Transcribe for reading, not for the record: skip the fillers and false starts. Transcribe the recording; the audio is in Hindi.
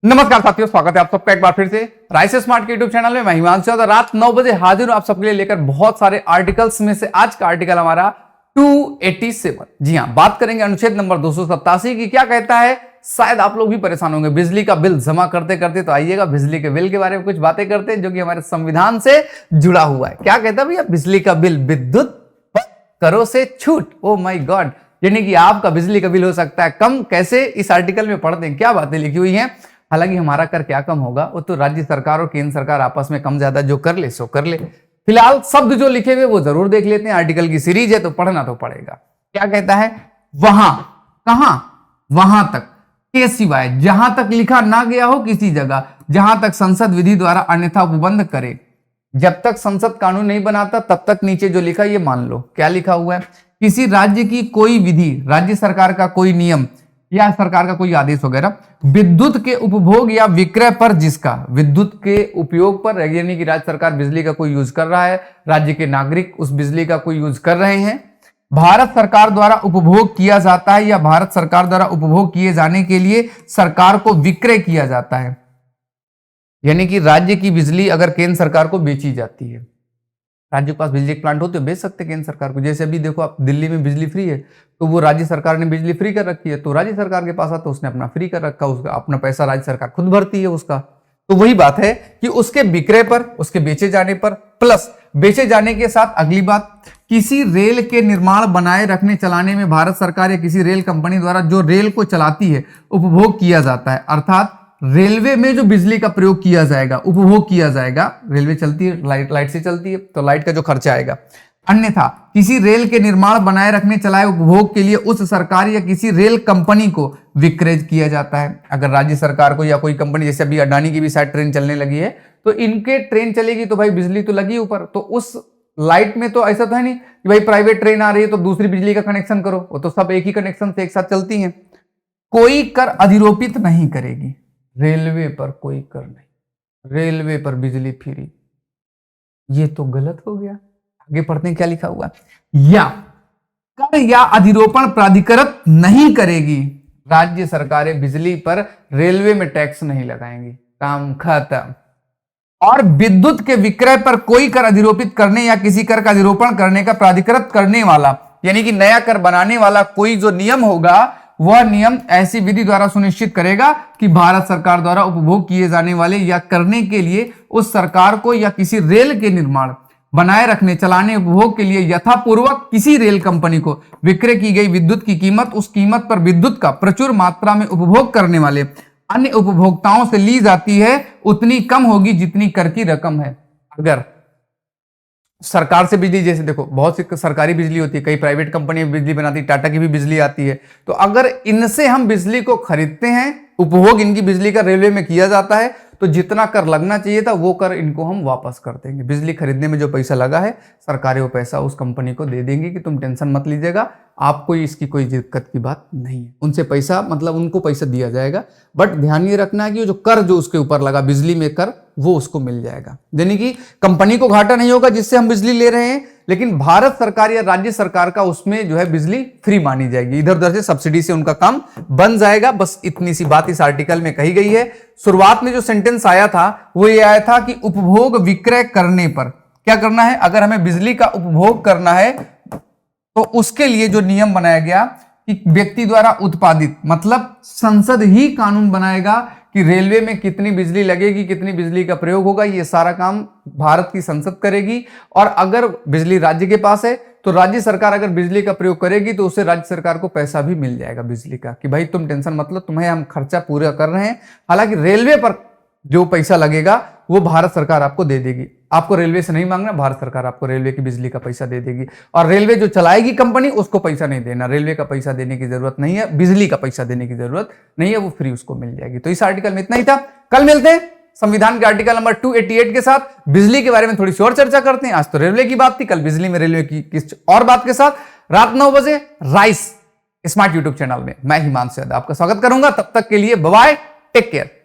नमस्कार साथियों, स्वागत है आप सबका एक बार फिर से राइस स्मार्ट के यूट्यूब चैनल में। मैं हिमांशु और रात 9 बजे हाजिर हूं आप सबके लिए लेकर बहुत सारे आर्टिकल्स में से आज का आर्टिकल हमारा 287। जी हां, बात करेंगे अनुच्छेद नंबर 287 की। क्या कहता है, शायद आप लोग भी परेशान होंगे बिजली का बिल जमा करते करते, तो आइएगा बिजली के बिल के बारे में कुछ बातें करते हैं जो कि हमारे संविधान से जुड़ा हुआ है। क्या कहता है भैया, बिजली का बिल विद्युत करों से छूट। ओ माय गॉड, यानी कि आपका बिजली का बिल हो सकता है कम। कैसे, इस आर्टिकल में पढ़ते हैं क्या बातें लिखी हुई हैं। हालांकि हमारा कर क्या कम होगा, वो तो राज्य सरकार और केंद्र सरकार आपस में कम ज्यादा जो कर ले सो कर ले। फिलहाल शब्द जो लिखे हुए वो जरूर देख लेते हैं। आर्टिकल की सीरीज है तो पढ़ना तो पड़ेगा। क्या कहता है, वहां, कहां, वहां तक के सिवाय, जहां तक लिखा ना गया हो किसी जगह, जहां तक संसद विधि द्वारा अन्यथा उपबंध करे। जब तक संसद कानून नहीं बनाता तब तक नीचे जो लिखा ये मान लो। क्या लिखा हुआ है, किसी राज्य की कोई विधि, राज्य सरकार का कोई नियम या सरकार का कोई आदेश वगैरह विद्युत के उपभोग या विक्रय पर, जिसका विद्युत के उपयोग पर, यानी कि राज्य सरकार बिजली का कोई यूज कर रहा है, राज्य के नागरिक उस बिजली का कोई यूज कर रहे हैं, भारत सरकार द्वारा उपभोग किया जाता है या भारत सरकार द्वारा उपभोग किए जाने के लिए सरकार को विक्रय किया जाता है। यानी कि राज्य की बिजली अगर केंद्र सरकार को बेची जाती है, राज्य के पास बिजली प्लांट हो तो बेच सकते केंद्र सरकार को। जैसे अभी देखो आप, दिल्ली में बिजली फ्री है तो वो राज्य सरकार ने बिजली फ्री कर रखी है, तो राज्य सरकार के पास आता तो उसने अपना फ्री कर रखा, उसका अपना पैसा राज्य सरकार खुद भरती है उसका। तो वही बात है कि उसके विक्रय पर, उसके बेचे जाने पर, प्लस बेचे जाने के साथ अगली बात, किसी रेल के निर्माण, बनाए रखने, चलाने में भारत सरकार या किसी रेल कंपनी द्वारा जो रेल को चलाती है उपभोग किया जाता है। अर्थात रेलवे में जो बिजली का प्रयोग किया जाएगा, उपभोग किया जाएगा, रेलवे चलती है, लाइट से चलती है तो लाइट का जो खर्चा आएगा। अन्यथा किसी रेल के निर्माण, बनाए रखने, चलाए, उपभोग के लिए उस सरकार या किसी रेल कंपनी को विक्रय किया जाता है। अगर राज्य सरकार को या कोई कंपनी, जैसे अभी अडानी की भी शायद ट्रेन चलने लगी है, तो इनके ट्रेन चलेगी तो भाई बिजली तो लगी ऊपर, तो उस लाइट में तो ऐसा तो है नहीं कि भाई प्राइवेट ट्रेन आ रही है तो दूसरी बिजली का कनेक्शन करो, वो तो सब एक ही कनेक्शन से एक साथ चलती है। कोई कर अधिरोपित नहीं करेगी, रेलवे पर कोई कर नहीं, रेलवे पर बिजली फ्री। ये तो गलत हो गया। आगे पढ़ते हैं क्या लिखा हुआ, या कर या अधिरोपण प्राधिकृत नहीं करेगी। राज्य सरकारें बिजली पर, रेलवे में टैक्स नहीं लगाएंगी, काम खत्म। और विद्युत के विक्रय पर कोई कर अधिरोपित करने या किसी कर का अधिरोपण करने का प्राधिकृत करने वाला, यानी कि नया कर बनाने वाला कोई जो नियम होगा, वह नियम ऐसी विधि द्वारा सुनिश्चित करेगा कि भारत सरकार द्वारा उपभोग किए जाने वाले या करने के लिए उस सरकार को या किसी रेल के निर्माण, बनाए रखने, चलाने, उपभोग के लिए यथापूर्वक किसी रेल कंपनी को विक्रय की गई विद्युत की कीमत, उस कीमत पर विद्युत का प्रचुर मात्रा में उपभोग करने वाले अन्य उपभोक्ताओं से ली जाती है उतनी कम होगी जितनी कर की रकम है। अगर सरकार से बिजली, जैसे देखो बहुत सी सरकारी बिजली होती है, कई प्राइवेट कंपनी बिजली बनाती है, टाटा की भी बिजली आती है, तो अगर इनसे हम बिजली को खरीदते हैं, उपभोग इनकी बिजली का रेलवे में किया जाता है, तो जितना कर लगना चाहिए था वो कर इनको हम वापस कर देंगे। बिजली खरीदने में जो पैसा लगा है, सरकारें वो पैसा उस कंपनी को दे देंगे कि तुम टेंशन मत लीजिएगा, आपको इसकी कोई दिक्कत की बात नहीं है। उनसे पैसा, मतलब उनको पैसा दिया जाएगा, बट ध्यान ये रखना है कि जो कर जो उसके ऊपर लगा, बिजली में कर, वो उसको मिल जाएगा। यानी कि कंपनी को घाटा नहीं होगा जिससे हम बिजली ले रहे हैं, लेकिन भारत सरकार या राज्य सरकार का उसमें जो है बिजली फ्री मानी जाएगी, इधर उधर से सब्सिडी से उनका काम बन जाएगा। बस इतनी सी बात इस आर्टिकल में कही गई है। शुरुआत में जो सेंटेंस आया था वो ये आया था कि उपभोग विक्रय करने पर क्या करना है, अगर हमें बिजली का उपभोग करना है तो उसके लिए जो नियम बनाया गया कि व्यक्ति द्वारा उत्पादित, मतलब संसद ही कानून बनाएगा कि रेलवे में कितनी बिजली लगेगी, कितनी बिजली का प्रयोग होगा, ये सारा काम भारत की संसद करेगी। और अगर बिजली राज्य के पास है तो राज्य सरकार अगर बिजली का प्रयोग करेगी तो उससे राज्य सरकार को पैसा भी मिल जाएगा बिजली का, कि भाई तुम टेंशन मत लो, तुम्हें हम खर्चा पूरा कर रहे हैं। हालांकि रेलवे पर जो पैसा लगेगा वो भारत सरकार आपको दे देगी, आपको रेलवे से नहीं मांगना, भारत सरकार आपको रेलवे की बिजली का पैसा दे देगी। और रेलवे जो चलाएगी कंपनी, उसको पैसा नहीं देना, रेलवे का पैसा देने की जरूरत नहीं है, बिजली का पैसा देने की जरूरत नहीं है, वो फ्री उसको मिल जाएगी। तो इस आर्टिकल में इतना ही था। कल मिलते हैं संविधान के आर्टिकल नंबर 288 के साथ। बिजली के बारे में थोड़ी सी और चर्चा करते हैं। आज तो रेलवे की बात थी, कल बिजली में रेलवे की किस और बात के साथ रात 9 बजे राइस स्मार्ट यूट्यूब चैनल में मैं हिमांशु यादव आपका स्वागत करूंगा। तब तक के लिए बाय बाय, टेक केयर।